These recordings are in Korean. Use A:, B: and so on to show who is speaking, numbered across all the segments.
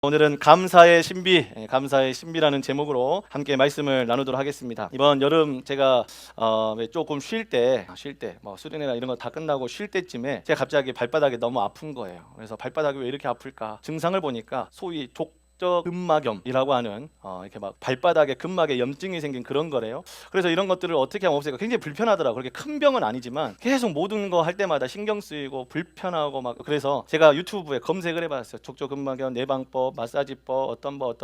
A: 오늘은 감사의 신비, 감사의 신비라는 제목으로 함께 말씀을 나누도록 하겠습니다. 이번 여름 제가 조금 쉴 때 뭐 수련회나 이런 거 다 끝나고 쉴 때쯤에 제가 갑자기 발바닥이 너무 아픈 거예요. 그래서 발바닥이 왜 이렇게 아플까? 증상을 보니까 소위 족저근막염이라고 하는 이렇게 막 발바닥에 근막에 염증이 생긴 그런 거래요. 그래서 이런 것들을 어떻게 하면 없앨까 굉장히 불편하더라고요. 그렇게 큰 병은 아니지만 계속 모든 거 할 때마다 신경 쓰이고 불편하고 막, 그래서 제가 유튜브에 검색을 해봤어요. 족저근막염 예방법, 마사지법, 어떤 막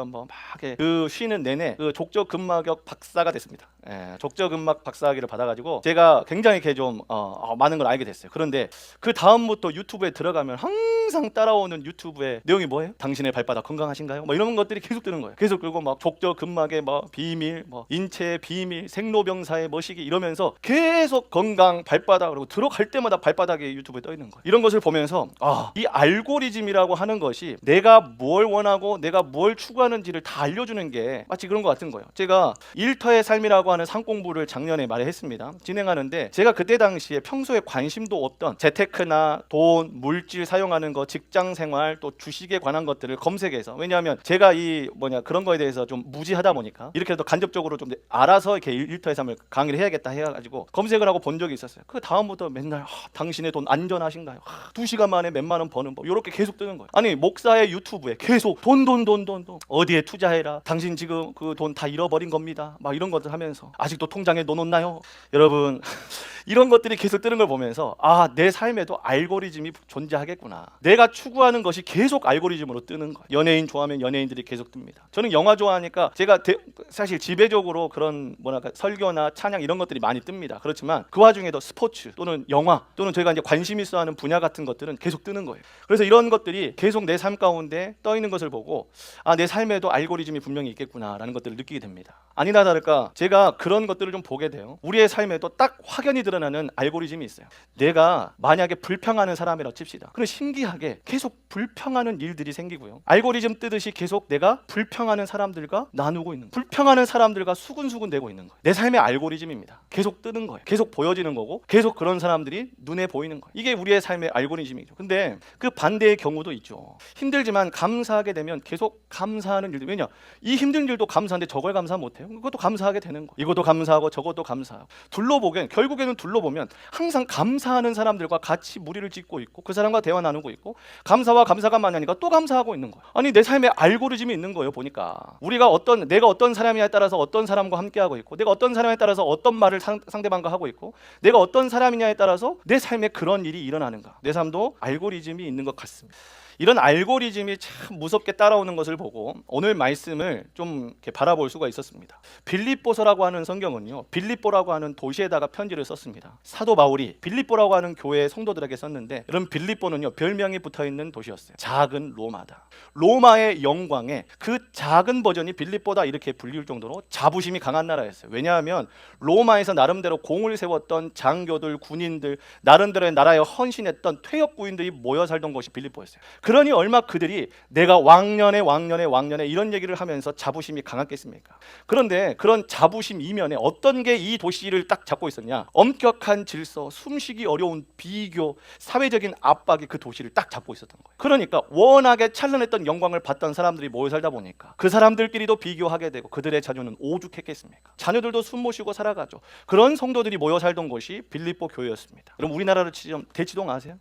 A: 그 쉬는 내내 그 족저근막염 박사가 됐습니다. 족저근막 박사학위를 받아가지고 제가 굉장히 이렇게 좀 많은 걸 알게 됐어요. 그런데 그 다음부터 유튜브에 들어가면 항상 따라오는 유튜브의 내용이 뭐예요? 당신의 발바닥 건강하신가요? 뭐 이런 것들이 계속 뜨는 거예요. 계속 그리고 막 족저근막의 뭐 비밀, 뭐 인체의 비밀, 생로병사의 머시기 이러면서 계속 건강 발바닥, 그리고 들어갈 때마다 발바닥에 유튜브에 떠 있는 거예요. 이런 것을 보면서 이 알고리즘이라고 하는 것이 내가 뭘 원하고 내가 뭘 추구하는지를 다 알려주는 게 마치 그런 것 같은 거예요. 제가 일터의 삶이라고 하는 상공부를 작년에 말했습니다. 진행하는데 제가 그때 당시에 평소에 관심도 없던 재테크나 돈, 물질 사용하는 거, 직장 생활, 또 주식에 관한 것들을 검색해서, 왜냐하면 제가 그런 거에 대해서 좀 무지하다 보니까 이렇게라도 간접적으로 좀 알아서 이렇게 일터의 삶을 강의를 해야겠다 해가지고 검색을 하고 본 적이 있었어요. 그 다음부터 맨날 당신의 돈 안전하신가요? 2시간 만에 몇만 원 버는 법, 이렇게 계속 뜨는 거예요. 아니 목사의 유튜브에 계속 돈 어디에 투자해라, 당신 지금 그 돈 다 잃어버린 겁니다, 막 이런 것들 하면서 아직도 통장에 넣어놓나요? 여러분 이런 것들이 계속 뜨는 걸 보면서 내 삶에도 알고리즘이 존재하겠구나. 내가 추구하는 것이 계속 알고리즘으로 뜨는 거예요. 연예인 좋아하면 연예인들이 계속 뜹니다. 저는 영화 좋아하니까 제가 사실 지배적으로 그런 설교나 찬양 이런 것들이 많이 뜹니다. 그렇지만 그 와중에도 스포츠 또는 영화 또는 저희가 이제 관심 있어 하는 분야 같은 것들은 계속 뜨는 거예요. 그래서 이런 것들이 계속 내 삶 가운데 떠 있는 것을 보고 내 삶에도 알고리즘이 분명히 있겠구나라는 것들을 느끼게 됩니다. 아니나 다를까 제가 그런 것들을 좀 보게 돼요. 우리의 삶에도 딱 확연히 드러나는 알고리즘이 있어요. 내가 만약에 불평하는 사람이라고 칩시다. 그럼 신기하게 계속 불평하는 일들이 생기고요. 알고리즘 뜨듯이 계속 내가 불평하는 사람들과 나누고 있는 거예요. 불평하는 사람들과 수근수근 대고 있는 거예요. 내 삶의 알고리즘입니다. 계속 뜨는 거예요. 계속 보여지는 거고 계속 그런 사람들이 눈에 보이는 거예요. 이게 우리의 삶의 알고리즘이죠. 근데 그 반대의 경우도 있죠. 힘들지만 감사하게 되면 계속 감사하는 일들. 왜냐? 이 힘든 일도 감사한데 저걸 감사 못해요? 그것도 감사하게 되는 거예요. 이것도 감사하고 저것도 감사하고. 결국에는 둘러보면 항상 감사하는 사람들과 같이 무리를 짓고 있고 그 사람과 대화 나누고 있고 감사와 감사가 만나니까 또 감사하고 있는 거예요. 아니 내 삶에 알고리즘이 있는 거예요. 보니까 내가 어떤 사람이냐에 따라서 어떤 사람과 함께하고 있고, 내가 어떤 사람에 따라서 어떤 말을 상대방과 하고 있고, 내가 어떤 사람이냐에 따라서 내 삶에 그런 일이 일어나는가. 내 삶도 알고리즘이 있는 것 같습니다. 이런 알고리즘이 참 무섭게 따라오는 것을 보고 오늘 말씀을 좀 이렇게 바라볼 수가 있었습니다. 빌립보서라고 하는 성경은요, 빌립보라고 하는 도시에다가 편지를 썼습니다. 사도 바울이 빌립보라고 하는 교회의 성도들에게 썼는데, 이런 빌립보는요 별명이 붙어있는 도시였어요. 작은 로마다. 로마의 영광에 그 작은 버전이 빌립보다 이렇게 불릴 정도로 자부심이 강한 나라였어요. 왜냐하면 로마에서 나름대로 공을 세웠던 장교들, 군인들, 나름대로의 나라에 헌신했던 퇴역구인들이 모여 살던 곳이 빌립보였어요. 그러니 얼마 그들이 내가 왕년에 이런 얘기를 하면서 자부심이 강했겠습니까? 그런데 그런 자부심 이면에 어떤 게 이 도시를 딱 잡고 있었냐? 엄격한 질서, 숨쉬기 어려운 비교, 사회적인 압박이 그 도시를 딱 잡고 있었던 거예요. 그러니까 워낙에 찬란했던 영광을 받던 사람들이 모여 살다 보니까 그 사람들끼리도 비교하게 되고 그들의 자녀는 오죽했겠습니까? 자녀들도 숨 못 쉬고 살아가죠. 그런 성도들이 모여 살던 곳이 빌립보 교회였습니다. 그럼 우리나라로 치면 대치동 아세요?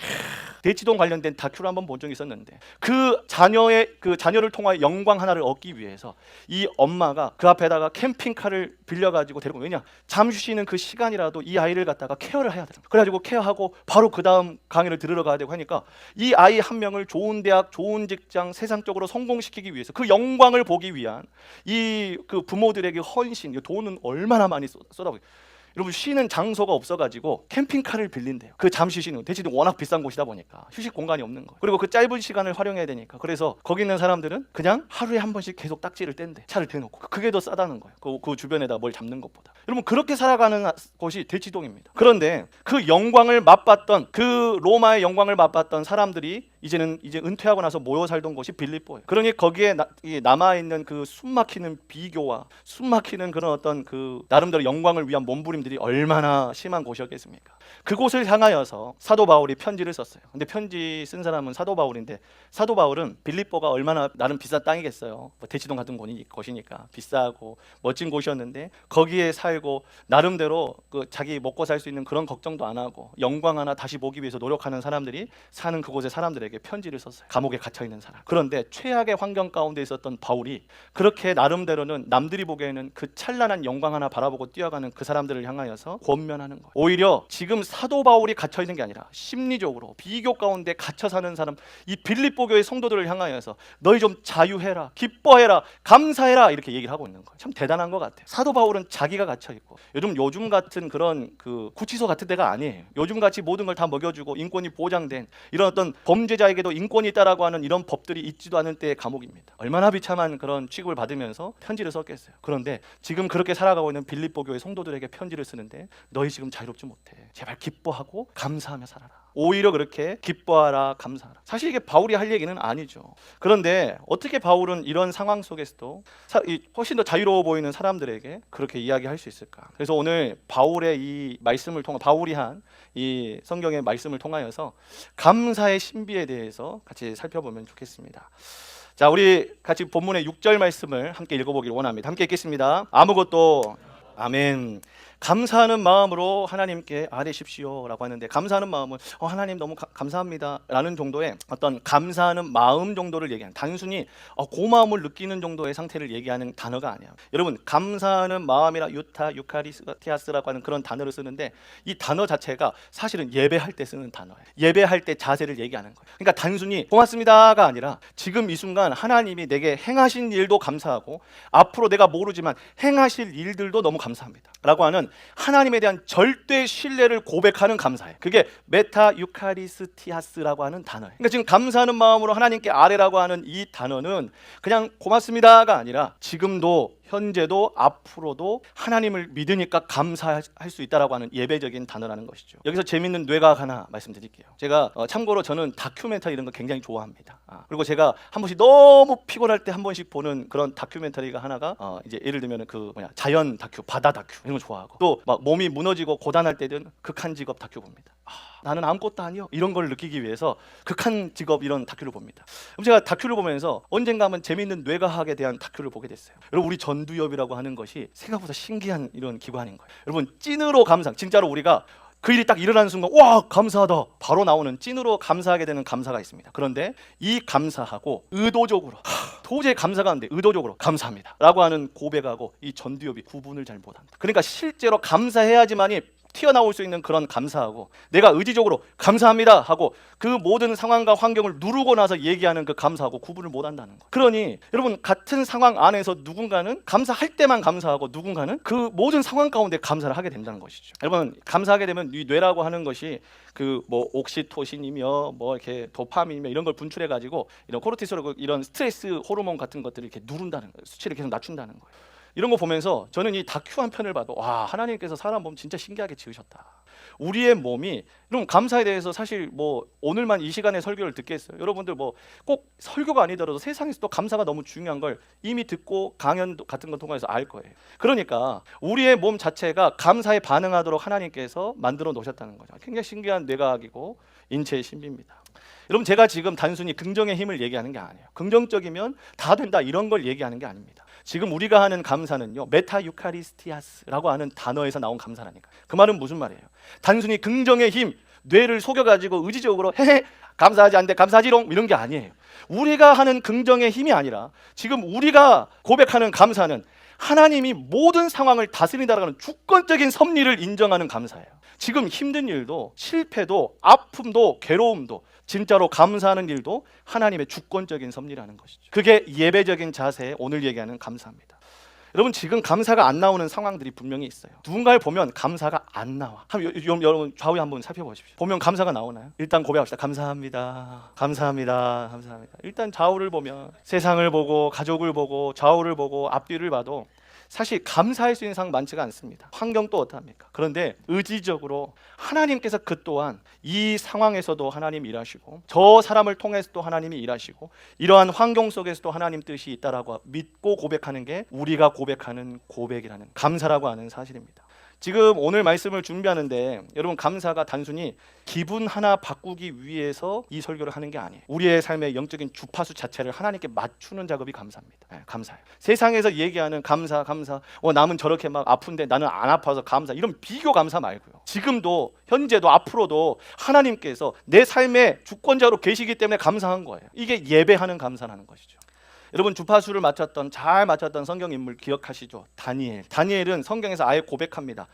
A: 대치동 관련된 다큐를 한번 본 적이 있었는데, 그 자녀를 통하여 영광 하나를 얻기 위해서 이 엄마가 그 앞에다가 캠핑카를 빌려가지고 데리고, 왜냐? 잠시 쉬는 그 시간이라도 이 아이를 갖다가 케어를 해야 돼요. 그래가지고 케어하고 바로 그 다음 강의를 들으러 가야 되고 하니까 이 아이 한 명을 좋은 대학, 좋은 직장, 세상적으로 성공시키기 위해서 그 영광을 보기 위한 이 그 부모들에게 헌신, 돈은 얼마나 많이 쏟아부어요. 여러분 쉬는 장소가 없어가지고 캠핑카를 빌린대요. 그 잠시 쉬는, 대치동 워낙 비싼 곳이다 보니까 휴식 공간이 없는 거예요. 그리고 그 짧은 시간을 활용해야 되니까, 그래서 거기 있는 사람들은 그냥 하루에 한 번씩 계속 딱지를 뗀대. 차를 대놓고. 그게 더 싸다는 거예요. 그 주변에다 뭘 잡는 것보다. 여러분 그렇게 살아가는 곳이 대치동입니다. 그런데 그 영광을 맛봤던, 그 로마의 영광을 맛봤던 사람들이 이제 은퇴하고 나서 모여 살던 곳이 빌립보예요. 그러니 거기에 남아 있는 그 숨막히는 비교와 숨막히는 그런 어떤 그 나름대로 영광을 위한 몸부림들이 얼마나 심한 곳이었겠습니까? 그곳을 향하여서 사도 바울이 편지를 썼어요. 근데 편지 쓴 사람은 사도 바울인데, 사도 바울은 빌립보가 얼마나 나름 비싼 땅이겠어요. 뭐 대치동 같은 곳이니까 비싸고 멋진 곳이었는데 거기에 살고 나름대로 그 자기 먹고 살 수 있는 그런 걱정도 안 하고 영광 하나 다시 보기 위해서 노력하는 사람들이 사는 그곳의 사람들에게 편지를 썼어요. 감옥에 갇혀 있는 사람. 그런데 최악의 환경 가운데 있었던 바울이 그렇게 나름대로는 남들이 보기에는 그 찬란한 영광 하나 바라보고 뛰어가는 그 사람들을 향하여서 권면하는 거예요. 오히려 지금 사도 바울이 갇혀 있는 게 아니라 심리적으로 비교 가운데 갇혀 사는 사람, 이 빌립보 교회 성도들을 향하여서 너희 좀 자유해라, 기뻐해라, 감사해라, 이렇게 얘기를 하고 있는 거예요. 참 대단한 것 같아요. 사도 바울은 자기가 갇혀 있고, 요즘 같은 그런 그 구치소 같은 데가 아니에요. 요즘 같이 모든 걸 다 먹여주고 인권이 보장된 이런 어떤 범죄자에게도 인권이 있다라고 하는 이런 법들이 있지도 않은 때의 감옥입니다. 얼마나 비참한 그런 취급을 받으면서 편지를 썼겠어요. 그런데 지금 그렇게 살아가고 있는 빌립보 교회 성도들에게 편지를 쓰는데 너희 지금 자유롭지 못해. 제발 기뻐하고 감사하며 살아라. 오히려 그렇게 기뻐하라, 감사하라. 사실 이게 바울이 할 얘기는 아니죠. 그런데 어떻게 바울은 이런 상황 속에서도 훨씬 더 자유로워 보이는 사람들에게 그렇게 이야기할 수 있을까? 그래서 오늘 바울의 이 말씀을 통해, 바울이 한 이 성경의 말씀을 통하여서 감사의 신비에 대해서 같이 살펴보면 좋겠습니다. 자, 우리 같이 본문의 6절 말씀을 함께 읽어보기를 원합니다. 함께 읽겠습니다. 아무것도, 아멘. 감사하는 마음으로 하나님께 아뢰십시오 라고 하는데, 감사하는 마음은 하나님 너무 감사합니다 라는 정도의 어떤 감사하는 마음 정도를 얘기하는, 단순히 고마움을 느끼는 정도의 상태를 얘기하는 단어가 아니에요. 여러분, 감사하는 마음이라 유카리스티아스라고 하는 그런 단어를 쓰는데, 이 단어 자체가 사실은 예배할 때 쓰는 단어예요. 예배할 때 자세를 얘기하는 거예요. 그러니까 단순히 고맙습니다가 아니라 지금 이 순간 하나님이 내게 행하신 일도 감사하고 앞으로 내가 모르지만 행하실 일들도 너무 감사합니다 라고 하는 하나님에 대한 절대 신뢰를 고백하는 감사예요. 그게 메타 유카리스티아스라고 하는 단어예요. 그러니까 지금 감사하는 마음으로 하나님께 아뢰라고 하는 이 단어는 그냥 고맙습니다가 아니라 지금도, 현재도, 앞으로도 하나님을 믿으니까 감사할 수 있다라고 하는 예배적인 단어라는 것이죠. 여기서 재밌는 뇌과학 하나 말씀드릴게요. 제가 참고로 저는 다큐멘터리 이런 거 굉장히 좋아합니다. 그리고 제가 한 번씩 너무 피곤할 때 한 번씩 보는 그런 다큐멘터리가 하나가 이제 예를 들면 자연 다큐, 바다 다큐 이런 거 좋아하고, 또 막 몸이 무너지고 고단할 때는 극한 직업 다큐 봅니다. 나는 아무것도 아니요 이런 걸 느끼기 위해서 극한 직업 이런 다큐를 봅니다. 그럼 제가 다큐를 보면서 언젠가 한번 재미있는 뇌과학에 대한 다큐를 보게 됐어요. 여러분, 우리 전두엽이라고 하는 것이 생각보다 신기한 이런 기관인 거예요. 여러분, 찐으로 감사, 진짜로 우리가 그 일이 딱 일어나는 순간 와 감사하다 바로 나오는 찐으로 감사하게 되는 감사가 있습니다. 그런데 이 감사하고 의도적으로 도저히 감사가 안 돼, 의도적으로 감사합니다 라고 하는 고백하고 이 전두엽이 구분을 잘 못합니다. 그러니까 실제로 감사해야지만이 튀어나올 수 있는 그런 감사하고, 내가 의지적으로 감사합니다 하고 그 모든 상황과 환경을 누르고 나서 얘기하는 그 감사하고 구분을 못한다는 거예요. 그러니 여러분, 같은 상황 안에서 누군가는 감사할 때만 감사하고 누군가는 그 모든 상황 가운데 감사를 하게 된다는 것이죠. 여러분, 감사하게 되면 이 뇌라고 하는 것이 그 뭐 옥시토신이며 뭐 이렇게 도파민이며 이런 걸 분출해 가지고 이런 코르티솔, 이런 스트레스 호르몬 같은 것들을 이렇게 누른다는 거예요. 수치를 계속 낮춘다는 거예요. 이런 거 보면서 저는 이 다큐 한 편을 봐도 와, 하나님께서 사람 몸 진짜 신기하게 지으셨다. 우리의 몸이, 여러분 감사에 대해서 사실 뭐 오늘만 이 시간에 설교를 듣겠어요. 여러분들 뭐 꼭 설교가 아니더라도 세상에서 또 감사가 너무 중요한 걸 이미 듣고 강연 같은 거 통해서 알 거예요. 그러니까 우리의 몸 자체가 감사에 반응하도록 하나님께서 만들어 놓으셨다는 거죠. 굉장히 신기한 뇌과학이고 인체의 신비입니다. 여러분, 제가 지금 단순히 긍정의 힘을 얘기하는 게 아니에요. 긍정적이면 다 된다 이런 걸 얘기하는 게 아닙니다. 지금 우리가 하는 감사는요, 메타 유카리스티아스라고 하는 단어에서 나온 감사라니까. 그 말은 무슨 말이에요? 단순히 긍정의 힘, 뇌를 속여가지고 의지적으로 헤헤 감사하지 않는데 감사하지롱 이런 게 아니에요. 우리가 하는 긍정의 힘이 아니라 지금 우리가 고백하는 감사는 하나님이 모든 상황을 다스린다라는 주권적인 섭리를 인정하는 감사예요. 지금 힘든 일도, 실패도, 아픔도, 괴로움도, 진짜로 감사하는 일도 하나님의 주권적인 섭리라는 것이죠. 그게 예배적인 자세에 오늘 얘기하는 감사입니다. 여러분, 지금 감사가 안 나오는 상황들이 분명히 있어요. 누군가를 보면 감사가 안 나와. 여러분 좌우에 한번 살펴보십시오. 보면 감사가 나오나요? 일단 고백합시다. 감사합니다. 감사합니다. 감사합니다. 일단 좌우를 보면, 세상을 보고 가족을 보고 좌우를 보고 앞뒤를 봐도 사실 감사할 수 있는 상황 많지가 않습니다. 환경도 어떠합니까? 그런데 의지적으로 하나님께서 그 또한 이 상황에서도 하나님 일하시고 저 사람을 통해서도 하나님이 일하시고 이러한 환경 속에서도 하나님 뜻이 있다라고 믿고 고백하는 게 우리가 고백하는 고백이라는, 감사라고 하는 사실입니다. 지금 오늘 말씀을 준비하는데 여러분, 감사가 단순히 기분 하나 바꾸기 위해서 이 설교를 하는 게 아니에요. 우리의 삶의 영적인 주파수 자체를 하나님께 맞추는 작업이 감사입니다. 네, 감사예요. 세상에서 얘기하는 감사, 남은 저렇게 막 아픈데 나는 안 아파서 감사, 이런 비교 감사 말고요. 지금도 현재도 앞으로도 하나님께서 내 삶의 주권자로 계시기 때문에 감사한 거예요. 이게 예배하는 감사라는 것이죠. 여러분, 주파수를 잘 맞췄던 성경 인물 기억하시죠? 다니엘은 성경에서 아예 고백합니다.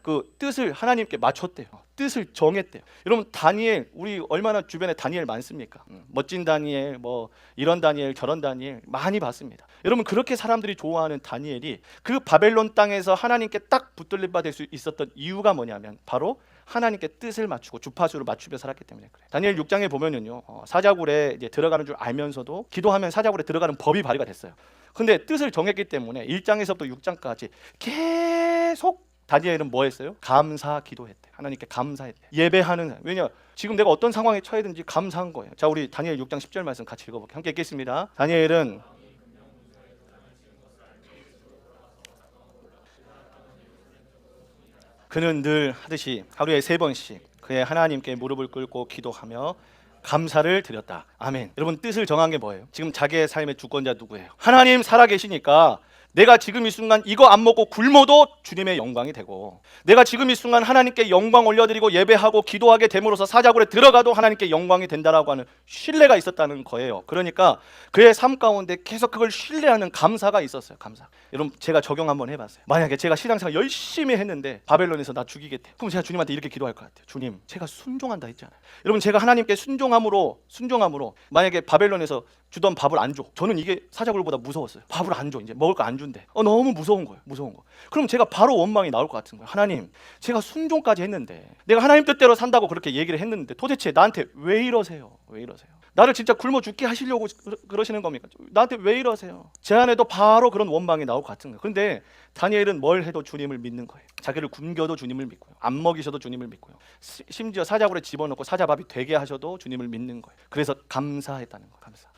A: 그 뜻을 하나님께 맞췄대요. 뜻을 정했대요. 여러분, 다니엘, 우리 얼마나 주변에 다니엘 많습니까? 멋진 다니엘, 뭐 이런 다니엘 저런 다니엘 많이 봤습니다. 여러분, 그렇게 사람들이 좋아하는 다니엘이 그 바벨론 땅에서 하나님께 딱 붙들릴 바 될 수 있었던 이유가 뭐냐면 바로 하나님께 뜻을 맞추고 주파수를 맞추며 살았기 때문에 그래요. 다니엘 6장에 보면은요, 사자굴에 이제 들어가는 줄 알면서도 기도하면 사자굴에 들어가는 법이 발휘가 됐어요. 근데 뜻을 정했기 때문에 1장에서부터 6장까지 계속 다니엘은 뭐 했어요? 감사 기도했대. 하나님께 감사했대. 예배하는, 왜냐? 지금 내가 어떤 상황에 처해 든지 감사한 거예요. 자, 우리 다니엘 6장 10절 말씀 같이 읽어볼게요. 함께 읽겠습니다. 다니엘은 그는 늘 하듯이 하루에 3번씩 그의 하나님께 무릎을 꿇고 기도하며 감사를 드렸다. 아멘. 여러분, 뜻을 정한 게 뭐예요? 지금 자기의 삶의 주권자 누구예요? 하나님 살아계시니까 내가 지금 이 순간 이거 안 먹고 굶어도 주님의 영광이 되고, 내가 지금 이 순간 하나님께 영광 올려드리고 예배하고 기도하게 됨으로써 사자굴에 들어가도 하나님께 영광이 된다라고 하는 신뢰가 있었다는 거예요. 그러니까 그의 삶 가운데 계속 그걸 신뢰하는 감사가 있었어요. 감사. 여러분, 제가 적용 한번 해봤어요. 만약에 제가 신앙생활 열심히 했는데 바벨론에서 나 죽이겠대. 그럼 제가 주님한테 이렇게 기도할 것 같아요. 주님, 제가 순종한다 했잖아요. 여러분, 제가 하나님께 순종함으로 만약에 바벨론에서 주던 밥을 안 줘. 저는 이게 사자굴보다 무서웠어요. 밥을 안 줘. 이제 먹을 거 안 준대. 너무 무서운 거예요. 그럼 제가 바로 원망이 나올 것 같은 거예요. 하나님, 제가 순종까지 했는데, 내가 하나님 뜻대로 산다고 그렇게 얘기를 했는데 도대체 나한테 왜 이러세요? 나를 진짜 굶어 죽게 하시려고 그러시는 겁니까? 나한테 왜 이러세요? 제 안에도 바로 그런 원망이 나올 것 같은 거예요. 그런데 다니엘은 뭘 해도 주님을 믿는 거예요. 자기를 굶겨도 주님을 믿고요. 안 먹이셔도 주님을 믿고요. 심지어 사자굴에 집어넣고 사자밥이 되게 하셔도 주님을 믿는 거예요. 그래서 감사했다는 거예요. 감사.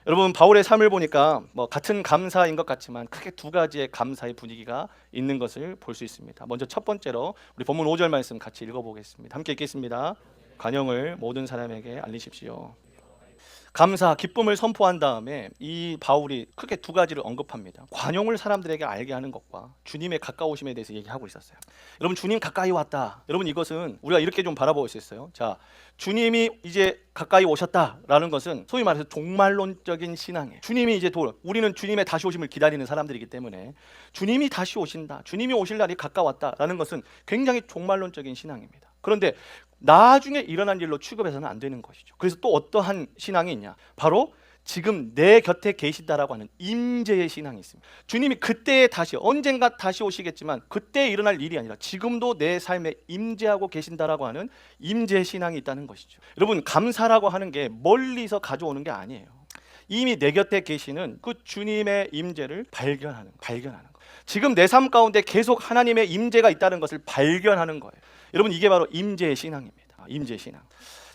A: 여러분, 바울의 삶을 보니까 뭐 같은 감사인 것 같지만 크게 2가지의 감사의 분위기가 있는 것을 볼 수 있습니다. 먼저 첫 번째로 우리 본문 5절 말씀 같이 읽어보겠습니다. 함께 읽겠습니다. 관용을 모든 사람에게 알리십시오. 감사, 기쁨을 선포한 다음에 이 바울이 크게 2가지를 언급합니다. 관용을 사람들에게 알게 하는 것과 주님의 가까우심에 대해서 얘기하고 있었어요. 여러분, 주님 가까이 왔다. 여러분, 이것은 우리가 이렇게 좀 바라볼 수 있어요. 자, 주님이 이제 가까이 오셨다라는 것은 소위 말해서 종말론적인 신앙이에요. 주님이 이제 우리는 주님의 다시 오심을 기다리는 사람들이기 때문에 주님이 다시 오신다, 주님이 오실 날이 가까웠다라는 것은 굉장히 종말론적인 신앙입니다. 그런데 나중에 일어난 일로 취급해서는 안 되는 것이죠. 그래서 또 어떠한 신앙이 있냐? 바로 지금 내 곁에 계시다라고 하는 임재의 신앙이 있습니다. 주님이 그때 다시, 언젠가 다시 오시겠지만 그때 일어날 일이 아니라 지금도 내 삶에 임재하고 계신다라고 하는 임재 신앙이 있다는 것이죠. 여러분, 감사라고 하는 게 멀리서 가져오는 게 아니에요. 이미 내 곁에 계시는 그 주님의 임재를 발견하는 거예요. 지금 내 삶 가운데 계속 하나님의 임재가 있다는 것을 발견하는 거예요. 여러분, 이게 바로 임재의 신앙입니다. 임재의 신앙.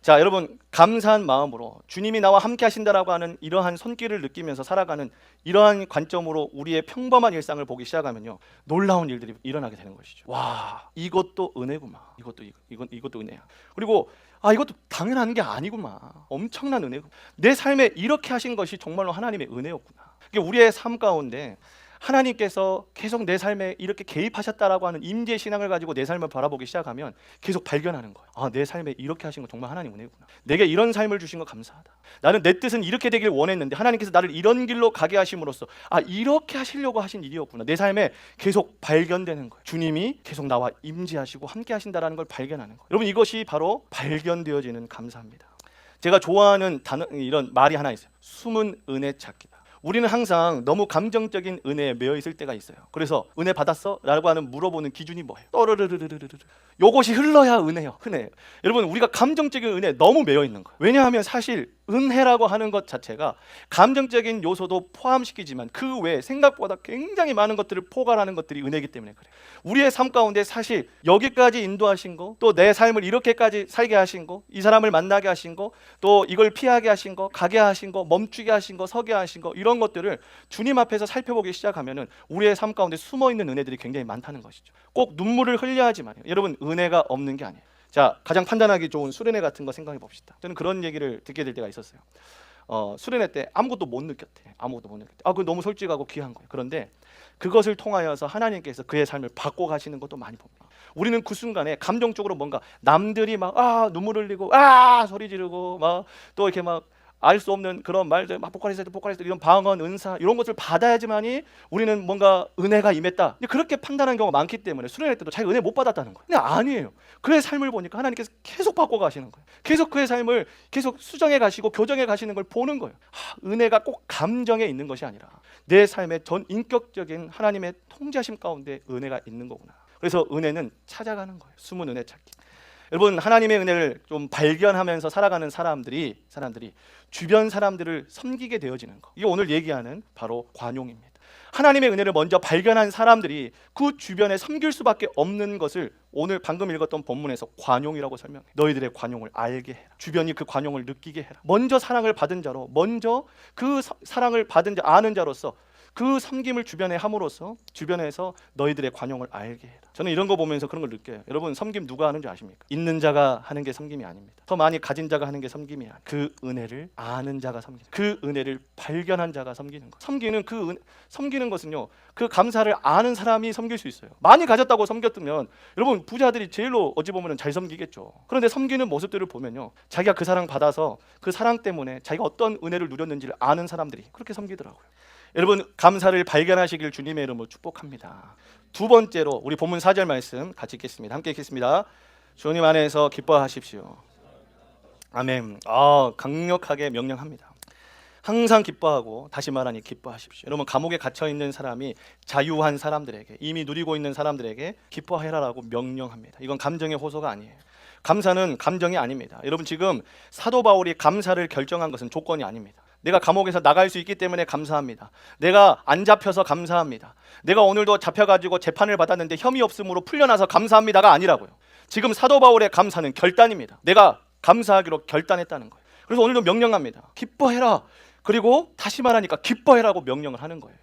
A: 자, 여러분, 감사한 마음으로 주님이 나와 함께 하신다라고 하는 이러한 손길을 느끼면서 살아가는 이러한 관점으로 우리의 평범한 일상을 보기 시작하면요, 놀라운 일들이 일어나게 되는 것이죠. 와, 이것도 은혜구만. 이것도 은혜야. 그리고 이것도 당연한 게 아니구만. 엄청난 은혜고. 내 삶에 이렇게 하신 것이 정말로 하나님의 은혜였구나. 이게 우리의 삶 가운데 하나님께서 계속 내 삶에 이렇게 개입하셨다라고 하는 임재 신앙을 가지고 내 삶을 바라보기 시작하면 계속 발견하는 거예요. 내 삶에 이렇게 하신 거 정말 하나님 은혜구나. 내게 이런 삶을 주신 거 감사하다. 나는 내 뜻은 이렇게 되길 원했는데 하나님께서 나를 이런 길로 가게 하심으로써 이렇게 하시려고 하신 일이었구나. 내 삶에 계속 발견되는 거예요. 주님이 계속 나와 임재하시고 함께 하신다라는 걸 발견하는 거예요. 여러분, 이것이 바로 발견되어지는 감사입니다. 제가 좋아하는 단어, 이런 말이 하나 있어요. 숨은 은혜 찾기다. 우리는 항상 너무 감정적인 은혜에 매여 있을 때가 있어요. 그래서 은혜 받았어? 라고 하는 물어보는 기준이 뭐예요? 떠르르르르르르. 요것이 흘러야 은혜예요. 여러분, 우리가 감정적인 은혜에 너무 매여 있는 거예요. 왜냐하면 사실 은혜라고 하는 것 자체가 감정적인 요소도 포함시키지만 그 외에 생각보다 굉장히 많은 것들을 포괄하는 것들이 은혜이기 때문에 그래요. 우리의 삶 가운데 사실 여기까지 인도하신 거, 또 내 삶을 이렇게까지 살게 하신 거, 이 사람을 만나게 하신 거, 또 이걸 피하게 하신 거, 가게 하신 거, 멈추게 하신 거, 서게 하신 거, 이런 것들을 주님 앞에서 살펴보기 시작하면은 우리의 삶 가운데 숨어있는 은혜들이 굉장히 많다는 것이죠. 꼭 눈물을 흘려야 하지만 여러분, 은혜가 없는 게 아니에요. 자, 가장 판단하기 좋은 수련회 같은 거 생각해 봅시다. 저는 그런 얘기를 듣게 될 때가 있었어요. 수련회 때 아무것도 못 느꼈대. 아무것도 못 느꼈대. 그거 너무 솔직하고 귀한 거예요. 그런데 그것을 통하여서 하나님께서 그의 삶을 바꿔 가시는 것도 많이 봅니다. 우리는 그 순간에 감정적으로 뭔가 남들이 막 눈물 흘리고 소리 지르고 막 또 이렇게 막 알 수 없는 그런 말들, 막 포카리스트 이런 방언, 은사 이런 것을 받아야지만이 우리는 뭔가 은혜가 임했다. 그렇게 판단하는 경우가 많기 때문에 수련회 때도 자기 은혜 못 받았다는 거예요. 근데 아니에요. 그의 삶을 보니까 하나님께서 계속 바꿔 가시는 거예요. 계속 그의 삶을 계속 수정해 가시고 교정해 가시는 걸 보는 거예요. 은혜가 꼭 감정에 있는 것이 아니라 내 삶의 전 인격적인 하나님의 통제하심 가운데 은혜가 있는 거구나. 그래서 은혜는 찾아가는 거예요. 숨은 은혜 찾기. 여러분, 하나님의 은혜를 좀 발견하면서 살아가는 사람들이 주변 사람들을 섬기게 되어지는 거. 이게 오늘 얘기하는 바로 관용입니다. 하나님의 은혜를 먼저 발견한 사람들이 그 주변에 섬길 수밖에 없는 것을 오늘 방금 읽었던 본문에서 관용이라고 설명해. 너희들의 관용을 알게 해라. 주변이 그 관용을 느끼게 해라. 먼저 사랑을 받은 자로, 먼저 그 사랑을 받은 자, 아는 자로서 그 섬김을 주변에 함으로써 주변에서 너희들의 관용을 알게 해라. 저는 이런 거 보면서 그런 걸 느껴요. 여러분, 섬김 누가 하는 줄 아십니까? 있는 자가 하는 게 섬김이 아닙니다. 더 많이 가진 자가 하는 게 섬김이 아니에요. 그 은혜를 아는 자가 섬기는, 그 은혜를 발견한 자가 섬기는 것. 섬기는 것은요, 그 감사를 아는 사람이 섬길 수 있어요. 많이 가졌다고 섬겼으면 여러분, 부자들이 제일로 어찌 보면 잘 섬기겠죠. 그런데 섬기는 모습들을 보면요, 자기가 그 사랑 받아서 그 사랑 때문에 자기가 어떤 은혜를 누렸는지를 아는 사람들이 그렇게 섬기더라고요. 여러분, 감사를 발견하시길 주님의 이름으로 축복합니다. 두 번째로 우리 본문 4절 말씀 같이 읽겠습니다. 함께 읽겠습니다. 주님 안에서 기뻐하십시오. 아멘. 강력하게 명령합니다. 항상 기뻐하고, 다시 말하니 기뻐하십시오. 여러분, 감옥에 갇혀 있는 사람이 자유한 사람들에게, 이미 누리고 있는 사람들에게 기뻐해라라고 명령합니다. 이건 감정의 호소가 아니에요. 감사는 감정이 아닙니다. 여러분, 지금 사도 바울이 감사를 결정한 것은 조건이 아닙니다. 내가 감옥에서 나갈 수 있기 때문에 감사합니다. 내가 안 잡혀서 감사합니다. 내가 오늘도 잡혀가지고 재판을 받았는데 혐의 없음으로 풀려나서 감사합니다가 아니라고요. 지금 사도 바울의 감사는 결단입니다. 내가 감사하기로 결단했다는 거예요. 그래서 오늘도 명령합니다. 기뻐해라. 그리고 다시 말하니까 기뻐해라고 명령을 하는 거예요.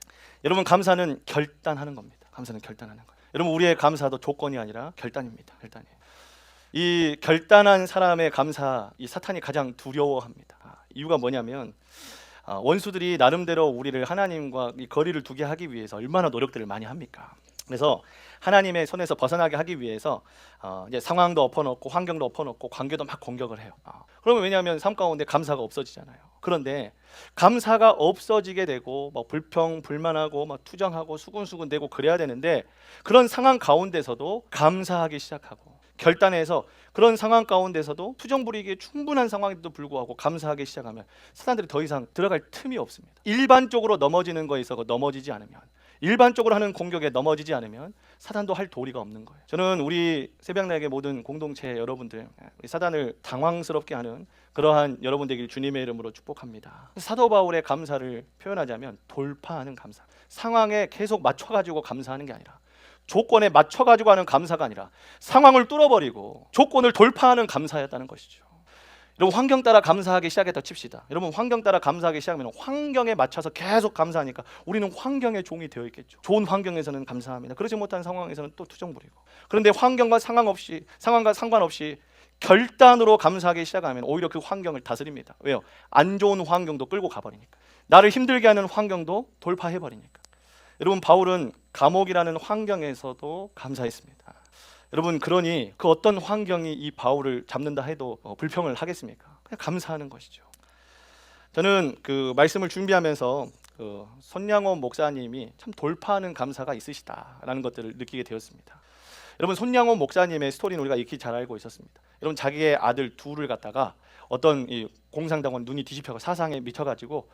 A: 여러분, 감사는 결단하는 겁니다. 감사는 결단하는 거예요. 여러분, 우리의 감사도 조건이 아니라 결단입니다. 결단이에요. 이 결단한 사람의 감사, 이 사탄이 가장 두려워합니다. 이유가 뭐냐면 원수들이 나름대로 우리를 하나님과 이 거리를 두게 하기 위해서 얼마나 노력들을 많이 합니까? 그래서 하나님의 손에서 벗어나게 하기 위해서 이제 상황도 엎어놓고 환경도 엎어놓고 관계도 막 공격을 해요. 그러면 왜냐하면 삶 가운데 감사가 없어지잖아요. 그런데 감사가 없어지게 되고 막 불평, 불만하고 막 투정하고 수군수군 대고 그래야 되는데, 그런 상황 가운데서도 감사하기 시작하고 결단해서 그런 상황 가운데서도 투정 부리기에 충분한 상황에도 불구하고 감사하기 시작하면 사람들이 더 이상 들어갈 틈이 없습니다. 일반적으로 넘어지는 거에 있어서 넘어지지 않으면, 일반적으로 하는 공격에 넘어지지 않으면 사단도 할 도리가 없는 거예요. 저는 우리 새벽나에게 모든 공동체 여러분들, 사단을 당황스럽게 하는 그러한 여러분 되길 주님의 이름으로 축복합니다. 사도 바울의 감사를 표현하자면 돌파하는 감사. 상황에 계속 맞춰가지고 감사하는 게 아니라, 조건에 맞춰가지고 하는 감사가 아니라 상황을 뚫어버리고 조건을 돌파하는 감사였다는 것이죠. 여러분, 환경 따라 감사하기 시작했다 칩시다. 여러분, 환경 따라 감사하기 시작하면 환경에 맞춰서 계속 감사하니까 우리는 환경의 종이 되어 있겠죠. 좋은 환경에서는 감사합니다. 그렇지 못한 상황에서는 또 투정 부리고. 그런데 상황과 상관없이 결단으로 감사하기 시작하면 오히려 그 환경을 다스립니다. 왜요? 안 좋은 환경도 끌고 가버리니까. 나를 힘들게 하는 환경도 돌파해버리니까. 여러분, 바울은 감옥이라는 환경에서도 감사했습니다. 여러분, 그러니 그 어떤 환경이 이 바울을 잡는다 해도 불평을 하겠습니까? 그냥 감사하는 것이죠. 저는 그 말씀을 준비하면서 손양원 목사님이 참 돌파하는 감사가 있으시다라는 것들을 느끼게 되었습니다. 여러분, 손양원 목사님의 스토리는 우리가 익히 잘 알고 있었습니다. 여러분, 자기의 아들 둘을 갖다가 어떤 이 공산당원 눈이 뒤집혀서 사상에 미쳐가지고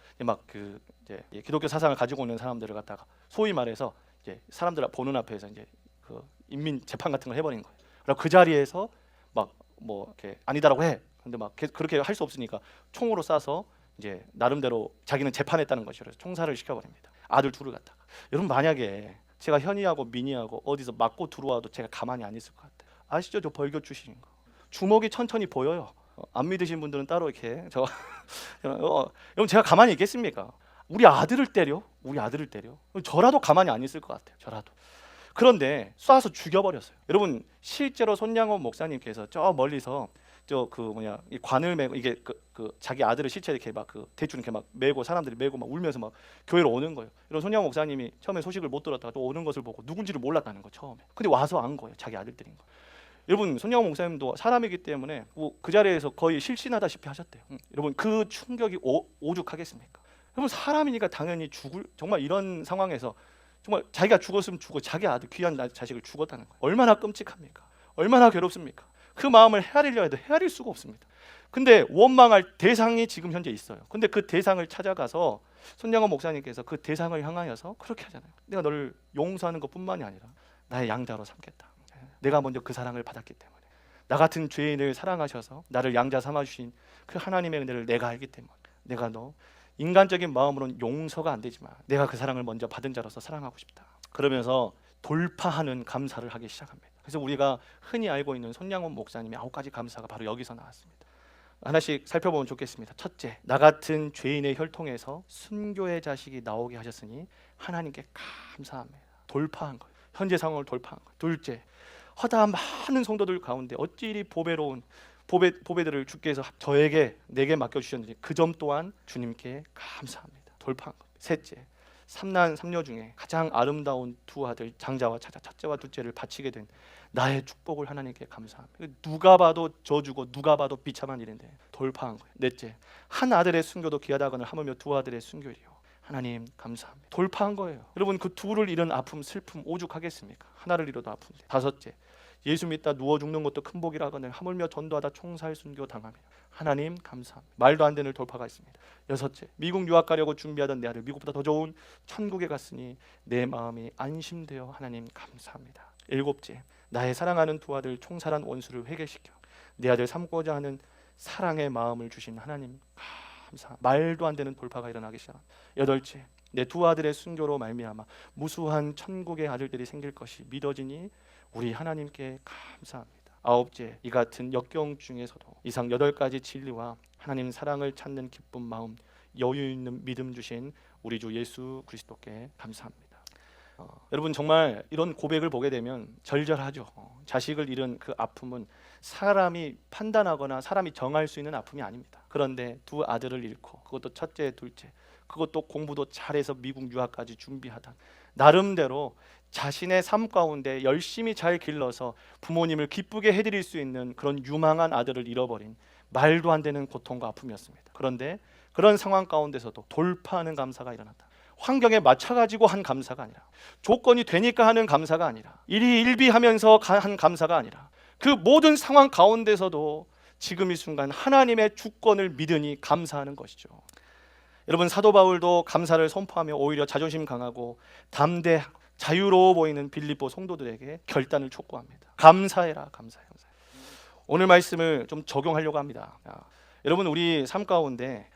A: 이제 기독교 사상을 가지고 오는 사람들을 갖다가 소위 말해서 이제 사람들 보는 앞에서 이제 그 인민 재판 같은 걸 해버린 거예요. 그리고 그 자리에서 막 뭐 이렇게 아니다라고 해. 근데 막 그렇게 할 수 없으니까 총으로 쏴서 이제 나름대로 자기는 재판했다는 것이죠. 그래서 총살을 시켜버립니다. 아들 둘을 갖다가. 여러분 만약에 제가 현이하고 민이하고 어디서 맞고 들어와도 제가 가만히 안 있을 것 같아요. 아시죠? 저 벌교 출신인 거. 주먹이 천천히 보여요. 안 믿으신 분들은 따로 이렇게 저 여러분 제가 가만히 있겠습니까? 우리 아들을 때려? 우리 아들을 때려? 저라도 가만히 안 있을 것 같아요. 저라도. 그런데 쏴서 죽여버렸어요. 여러분 실제로 손양원 목사님께서 저 멀리서 저 이 관을 메고 이게 자기 아들의 시체 이렇게 막 대충 이렇게 막 메고 사람들이 메고 막 울면서 막 교회로 오는 거예요. 이런 손양원 목사님이 처음에 소식을 못 들었다가 또 오는 것을 보고 누군지를 몰랐다는 거 처음에. 근데 와서 안 거예요. 자기 아들들인 거. 여러분 손양원 목사님도 사람이기 때문에 그 자리에서 거의 실신하다시피 하셨대요. 여러분 그 충격이 오죽하겠습니까? 여러분 사람이니까 당연히 정말 이런 상황에서 정말 자기가 죽었으면 죽어 자기 아들 귀한 자식을 죽었다는 거예요. 얼마나 끔찍합니까? 얼마나 괴롭습니까? 그 마음을 헤아리려 해도 헤아릴 수가 없습니다. 근데 원망할 대상이 지금 현재 있어요. 근데 그 대상을 찾아가서 손양원 목사님께서 그 대상을 향하여서 그렇게 하잖아요. 내가 너를 용서하는 것뿐만이 아니라 나의 양자로 삼겠다. 내가 먼저 그 사랑을 받았기 때문에 나 같은 죄인을 사랑하셔서 나를 양자 삼아주신 그 하나님의 은혜를 내가 알기 때문에 내가 너 인간적인 마음으로는 용서가 안 되지만 내가 그 사랑을 먼저 받은 자로서 사랑하고 싶다. 그러면서 돌파하는 감사를 하기 시작합니다. 그래서 우리가 흔히 알고 있는 손양원 목사님의 9가지 감사가 바로 여기서 나왔습니다. 하나씩 살펴보면 좋겠습니다. 첫째, 나 같은 죄인의 혈통에서 순교의 자식이 나오게 하셨으니 하나님께 감사합니다. 돌파한 거예요. 현재 상황을 돌파한 거예요. 둘째, 허다한 많은 성도들 가운데 어찌 이리 보배로운 보배들을 주께서 내게 맡겨주셨는지 그 점 또한 주님께 감사합니다. 돌파한 것. 셋째, 삼난 삼녀 중에 가장 아름다운 두 아들 장자와 차자 첫째와 둘째를 바치게 된 나의 축복을 하나님께 감사합니다. 누가 봐도 저주고 누가 봐도 비참한 일인데 돌파한 거예요. 넷째, 한 아들의 순교도 귀하다거늘 하물며 두 아들의 순교이요 하나님 감사합니다. 돌파한 거예요. 여러분 그 둘을 잃은 아픔 슬픔 오죽하겠습니까? 하나를 잃어도 아픈데. 다섯째, 예수 믿다 누워 죽는 것도 큰 복이라거늘 하물며 전도하다 총살 순교 당하며 하나님 감사합니다. 말도 안 되는 돌파가 있습니다. 여섯째, 미국 유학 가려고 준비하던 내 아들 미국보다 더 좋은 천국에 갔으니 내 마음이 안심되어 하나님 감사합니다. 일곱째, 나의 사랑하는 두 아들 총살한 원수를 회개시켜 내 아들 삼고자 하는 사랑의 마음을 주신 하나님 감사합니다. 말도 안 되는 돌파가 일어나기 시작합니다. 여덟째, 내 두 아들의 순교로 말미암아 무수한 천국의 아들들이 생길 것이 믿어지니 우리 하나님께 감사합니다. 아홉째, 이 같은 역경 중에서도 이상 8가지 진리와 하나님 사랑을 찾는 기쁜 마음, 여유 있는 믿음 주신 우리 주 예수 그리스도께 감사합니다. 여러분 정말 이런 고백을 보게 되면 절절하죠. 자식을 잃은 그 아픔은 사람이 판단하거나 사람이 정할 수 있는 아픔이 아닙니다. 그런데 두 아들을 잃고 그것도 첫째, 둘째, 그것도 공부도 잘해서 미국 유학까지 준비하다 나름대로 자신의 삶 가운데 열심히 잘 길러서 부모님을 기쁘게 해드릴 수 있는 그런 유망한 아들을 잃어버린 말도 안 되는 고통과 아픔이었습니다. 그런데 그런 상황 가운데서도 돌파하는 감사가 일어났다. 환경에 맞춰가지고 한 감사가 아니라 조건이 되니까 하는 감사가 아니라 일희일비하면서 한 감사가 아니라 그 모든 상황 가운데서도 지금 이 순간 하나님의 주권을 믿으니 감사하는 것이죠. 여러분 사도 바울도 감사를 선포하며 오히려 자존심 강하고 담대하고 자유로워 보이는 빌립보 성도들에게 결단을 촉구합니다. 감사해라, 감사해. 오늘 말씀을 좀 적용하려고 합니다. 여러분 우리 삶 가운데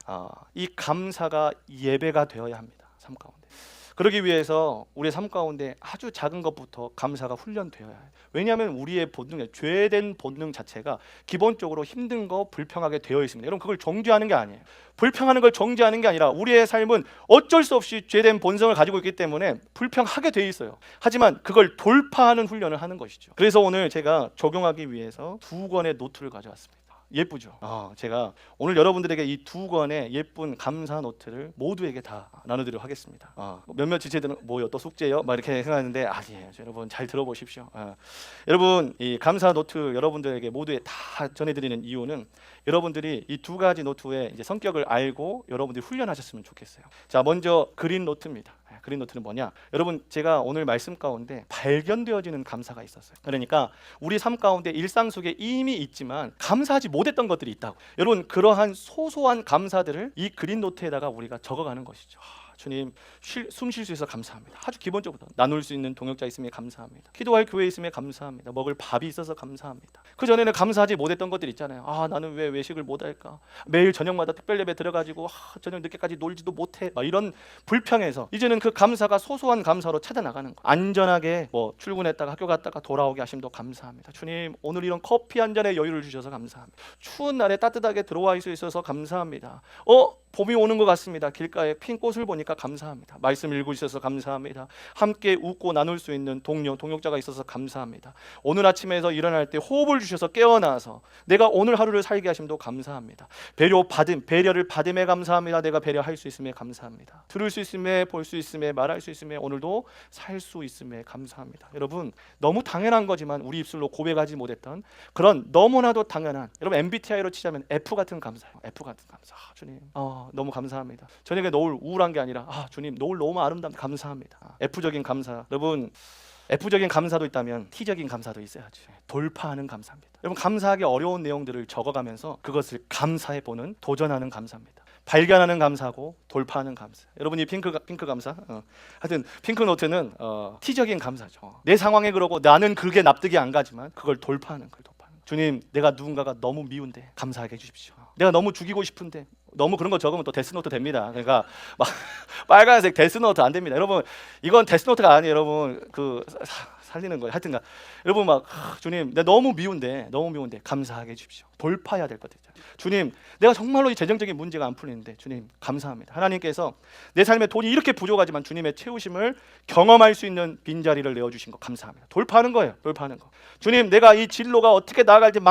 A: 이 감사가 예배가 되어야 합니다. 삶 가운데. 그러기 위해서 우리의 삶 가운데 아주 작은 것부터 감사가 훈련되어야 해요. 왜냐하면 우리의 본능, 죄된 본능 자체가 기본적으로 힘든 거 불평하게 되어 있습니다. 여러분 그걸 정죄하는 게 아니에요. 불평하는 걸 정죄하는 게 아니라 우리의 삶은 어쩔 수 없이 죄된 본성을 가지고 있기 때문에 불평하게 돼 있어요. 하지만 그걸 돌파하는 훈련을 하는 것이죠. 그래서 오늘 제가 적용하기 위해서 2권의 노트를 가져왔습니다. 예쁘죠? 제가 오늘 여러분들에게 이 2권의 예쁜 감사 노트를 모두에게 다 나눠드리도록 하겠습니다. 몇몇 지체들은 뭐요? 또 숙제요? 막 이렇게 생각하는데 아니에요. 여러분 잘 들어보십시오. 여러분 이 감사 노트 여러분들에게 모두에 다 전해드리는 이유는 여러분들이 이 2가지 노트의 이제 성격을 알고 여러분들이 훈련하셨으면 좋겠어요. 자, 먼저 그린 노트입니다. 그린 노트는 뭐냐? 여러분 제가 오늘 말씀 가운데 발견되어지는 감사가 있었어요. 그러니까 우리 삶 가운데 일상 속에 이미 있지만 감사하지 못했던 것들이 있다고. 여러분 그러한 소소한 감사들을 이 그린 노트에다가 우리가 적어가는 것이죠. 주님, 숨 쉴 수 있어서 감사합니다. 아주 기본적으로 나눌 수 있는 동역자 있음에 감사합니다. 기도할 교회 있음에 감사합니다. 먹을 밥이 있어서 감사합니다. 그 전에는 감사하지 못했던 것들 있잖아요. 나는 왜 외식을 못할까? 매일 저녁마다 특별 예배 들어가지고 저녁 늦게까지 놀지도 못해. 막 이런 불평에서 이제는 그 감사가 소소한 감사로 찾아나가는 거. 안전하게 출근했다가 학교 갔다가 돌아오게 하심도 감사합니다. 주님, 오늘 이런 커피 한 잔의 여유를 주셔서 감사합니다. 추운 날에 따뜻하게 들어와 있을 수 있어서 감사합니다. 봄이 오는 것 같습니다. 길가에 핀 꽃을 보니까 감사합니다. 말씀 읽고 있어서 감사합니다. 함께 웃고 나눌 수 있는 동역자가 있어서 감사합니다. 오늘 아침에서 일어날 때 호흡을 주셔서 깨어나서 내가 오늘 하루를 살게 하심도 감사합니다. 배려를 받음에 감사합니다. 내가 배려할 수 있음에 감사합니다. 들을 수 있음에, 볼 수 있음에, 말할 수 있음에, 오늘도 살 수 있음에 감사합니다. 여러분, 너무 당연한 거지만 우리 입술로 고백하지 못했던 그런 너무나도 당연한, 여러분 MBTI로 치자면 F 같은 감사예요. F 같은 감사. 주님, 너무 감사합니다. 저녁에 노을 우울한 게 아니라 주님, 노을 너무 아름답다. 감사합니다. F적인 감사. 여러분, F적인 감사도 있다면 T적인 감사도 있어야지. 돌파하는 감사입니다. 여러분, 감사하기 어려운 내용들을 적어가면서 그것을 감사해보는, 도전하는 감사입니다. 발견하는 감사고 돌파하는 감사. 여러분이 핑크 감사? 하여튼 핑크 노트는 T적인 감사죠. 내 상황에 그러고 나는 그게 납득이 안 가지만 그걸 돌파하는 걸. 주님, 내가 누군가가 너무 미운데 감사하게 해주십시오. 내가 너무 죽이고 싶은데, 너무 그런 거 적으면 또 데스노트 됩니다. 그러니까 막 빨간색 데스노트 안 됩니다. 여러분, 이건 데스노트가 아니에요. 여러분, 살리는 거예요. 하여튼가 여러분, 주님, 내가 너무 미운데 감사하게 해주십시오. 돌파해야 될 것 같아요. 주님, 내가 정말로 이 재정적인 문제가 안 풀리는데 주님 감사합니다. 하나님께서 내 삶에 돈이 이렇게 부족하지만 주님의 채우심을 경험할 수 있는 빈자리를 내어주신 거 감사합니다. 돌파하는 거예요. 돌파하는 거. 주님, 내가 이 진로가 어떻게 나아갈지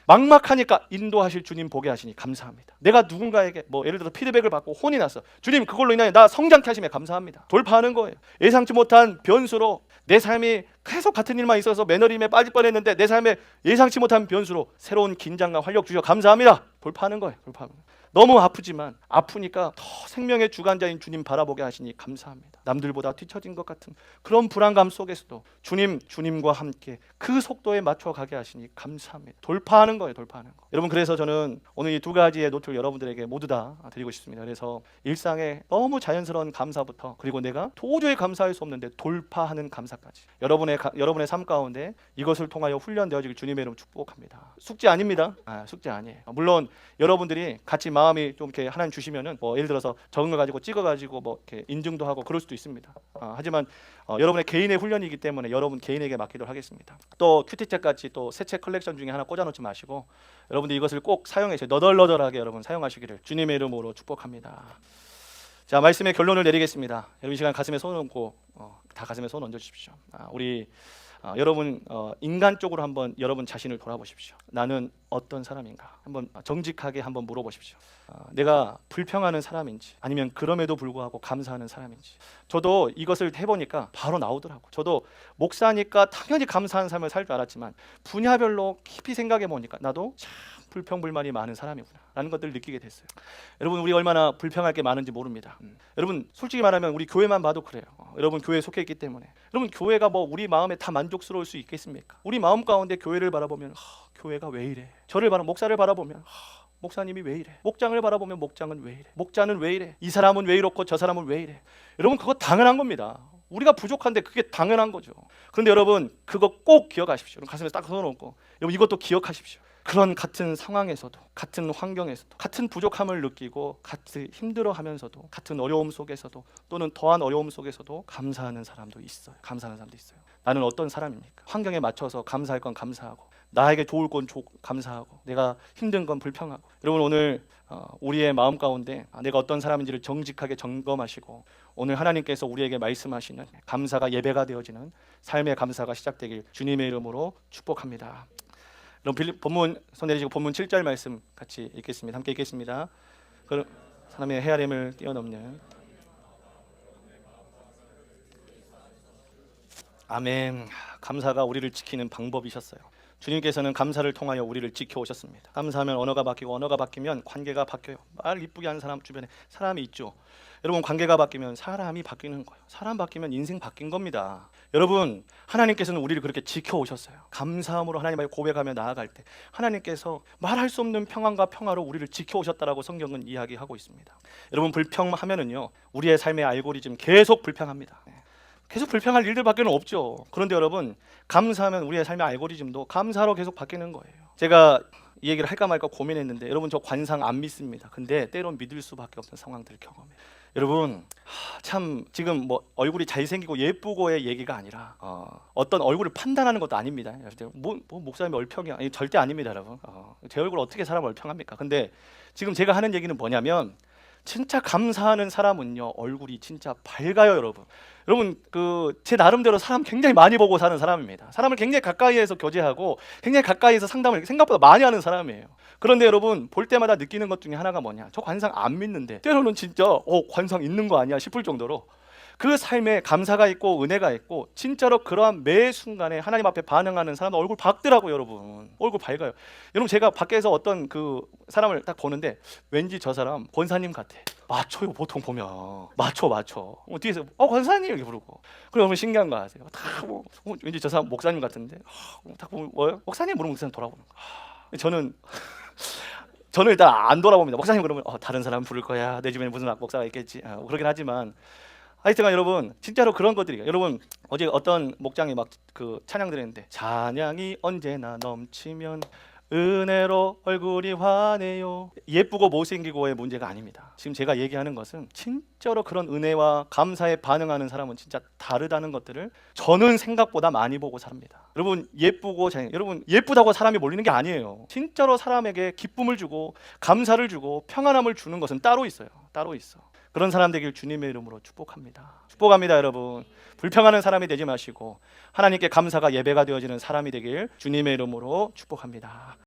A: 막막하니까 인도하실 주님 보게 하시니 감사합니다. 내가 누군가에게 예를 들어서 피드백을 받고 혼이 났어. 주님, 그걸로 인하여 나 성장케 하심에 감사합니다. 돌파하는 거예요. 예상치 못한 변수로 내 삶이 계속 같은 일만 있어서 매너림에 빠질 뻔했는데 내 삶에 예상치 못한 변수로 새로운 긴장과 활력 주셔 감사합니다. 돌파하는 거예요. 돌파하는 거예요. 너무 아프지만 아프니까 더 생명의 주관자인 주님 바라보게 하시니 감사합니다. 남들보다 뒤처진 것 같은 그런 불안감 속에서도 주님과 함께 그 속도에 맞춰 가게 하시니 감사합니다. 돌파하는 거예요. 돌파하는 거. 여러분, 그래서 저는 오늘 이 두 가지의 노트를 여러분들에게 모두 다 드리고 싶습니다. 그래서 일상의 너무 자연스러운 감사부터, 그리고 내가 도저히 감사할 수 없는데 돌파하는 감사까지 여러분의 삶 가운데 이것을 통하여 훈련되어지길 주님의 이름으로 축복합니다. 숙제 아닙니다. 숙제 아니에요. 물론 여러분들이 같이 마음이 좀 이렇게 하나님 주시면은 예를 들어서 적은 거 가지고 찍어가지고 이렇게 인증도 하고 그럴 수도 있습니다. 하지만 여러분의 개인의 훈련이기 때문에 여러분 개인에게 맡기도록 하겠습니다. 또 큐티책 같이 또 새 책 컬렉션 중에 하나 꽂아놓지 마시고 여러분들 이것을 꼭 사용해서 너덜너덜하게 여러분 사용하시기를 주님의 이름으로 축복합니다. 자, 말씀의 결론을 내리겠습니다. 여러분, 이 시간 가슴에 손을 얹고 다 가슴에 손 얹어주십시오. 여러분 인간적으로 한번 여러분 자신을 돌아보십시오. 나는 어떤 사람인가? 한번 정직하게 한번 물어보십시오. 내가 불평하는 사람인지 아니면 그럼에도 불구하고 감사하는 사람인지. 저도 이것을 해보니까 바로 나오더라고. 저도 목사니까 당연히 감사하는 삶을 살 줄 알았지만 분야별로 깊이 생각해 보니까 나도 참 불평불만이 많은 사람이구나 라는 것들을 느끼게 됐어요. 여러분, 우리 얼마나 불평할 게 많은지 모릅니다. 여러분, 솔직히 말하면 우리 교회만 봐도 그래요. 여러분 교회에 속해 있기 때문에. 여러분, 교회가 우리 마음에 다 만족스러울 수 있겠습니까? 우리 마음 가운데 교회를 바라보면 교회가 왜 이래? 목사를 바라보면 목사님이 왜 이래? 목장을 바라보면 목장은 왜 이래? 목자는 왜 이래? 이 사람은 왜 이렇고 저 사람은 왜 이래? 여러분, 그거 당연한 겁니다. 우리가 부족한데 그게 당연한 거죠. 그런데 여러분, 그거 꼭 기억하십시오. 여러분, 가슴에 딱 손어놓고 여러분, 이것도 기억하십시오. 그런 같은 상황에서도, 같은 환경에서도, 같은 부족함을 느끼고 같이 힘들어하면서도, 같은 어려움 속에서도, 또는 더한 어려움 속에서도 감사하는 사람도 있어요. 감사하는 사람도 있어요. 나는 어떤 사람입니까? 환경에 맞춰서 감사할 건 감사하고, 나에게 좋을 건 감사하고, 내가 힘든 건 불평하고. 여러분, 오늘 우리의 마음 가운데 내가 어떤 사람인지를 정직하게 점검하시고, 오늘 하나님께서 우리에게 말씀하시는 감사가 예배가 되어지는 삶의 감사가 시작되길 주님의 이름으로 축복합니다. 그럼 본문 손 내리시고 본문 7절 말씀 같이 읽겠습니다. 함께 읽겠습니다. 그 사람의 헤아림을 뛰어넘는 아멘. 감사가 우리를 지키는 방법이셨어요. 주님께서는 감사를 통하여 우리를 지켜오셨습니다. 감사하면 언어가 바뀌고 언어가 바뀌면 관계가 바뀌어요. 말 이쁘게 하는 사람 주변에 사람이 있죠. 여러분 관계가 바뀌면 사람이 바뀌는 거예요. 사람 바뀌면 인생 바뀐 겁니다. 여러분 하나님께서는 우리를 그렇게 지켜오셨어요. 감사함으로 하나님 앞에 고백하며 나아갈 때 하나님께서 말할 수 없는 평안과 평화로 우리를 지켜오셨다라고 성경은 이야기하고 있습니다. 여러분 불평하면은요 우리의 삶의 알고리즘 계속 불평합니다. 계속 불평할 일들밖에 없죠. 그런데 여러분 감사하면 우리의 삶의 알고리즘도 감사로 계속 바뀌는 거예요. 제가 이 얘기를 할까 말까 고민했는데 여러분 저 관상 안 믿습니다. 근데 때론 믿을 수밖에 없는 상황들을 경험해요. 여러분 참 지금 뭐 얼굴이 잘생기고 예쁘고의 얘기가 아니라 어떤 얼굴을 판단하는 것도 아닙니다. 뭐 목사님이 얼평이야? 아니, 절대 아닙니다, 여러분. 제 얼굴 어떻게 사람 얼평합니까? 근데 지금 제가 하는 얘기는 뭐냐면 진짜 감사하는 사람은요 얼굴이 진짜 밝아요, 여러분. 여러분 그 제 나름대로 사람 굉장히 많이 보고 사는 사람입니다. 사람을 굉장히 가까이에서 교제하고 굉장히 가까이에서 상담을 생각보다 많이 하는 사람이에요. 그런데 여러분 볼 때마다 느끼는 것 중에 하나가 뭐냐? 저 관상 안 믿는데 때로는 진짜 관상 있는 거 아니야 싶을 정도로 그 삶에 감사가 있고 은혜가 있고 진짜로 그러한 매 순간에 하나님 앞에 반응하는 사람 얼굴 밝더라고요, 여러분. 얼굴 밝아요. 여러분 제가 밖에서 어떤 그 사람을 딱 보는데 왠지 저 사람 권사님 같아. 맞춰요, 보통 보면 맞춰. 뒤에서 권사님 이렇게 부르고. 그러면 신기한 거 아세요? 다 왠지 저 사람 목사님 같은데 딱 보면 뭐예요? 목사님 모르면 목사님 돌아보는 거. 저는 일단 안 돌아봅니다. 목사님 그러면 다른 사람 부를 거야. 내 주변에 무슨 목사가 있겠지. 그러긴 하지만 하여튼간 여러분 진짜로 그런 것들이 여러분 어제 어떤 목장이 막 그 찬양 드렸는데 찬양이 언제나 넘치면 은혜로 얼굴이 환해요. 예쁘고 못생기고의 문제가 아닙니다. 지금 제가 얘기하는 것은 진짜로 그런 은혜와 감사에 반응하는 사람은 진짜 다르다는 것들을 저는 생각보다 많이 보고 삽니다. 여러분 예쁘고 여러분 예쁘다고 사람이 몰리는 게 아니에요. 진짜로 사람에게 기쁨을 주고 감사를 주고 평안함을 주는 것은 따로 있어요. 따로 있어. 그런 사람 되길 주님의 이름으로 축복합니다. 축복합니다, 여러분. 불평하는 사람이 되지 마시고 하나님께 감사가 예배가 되어지는 사람이 되길 주님의 이름으로 축복합니다.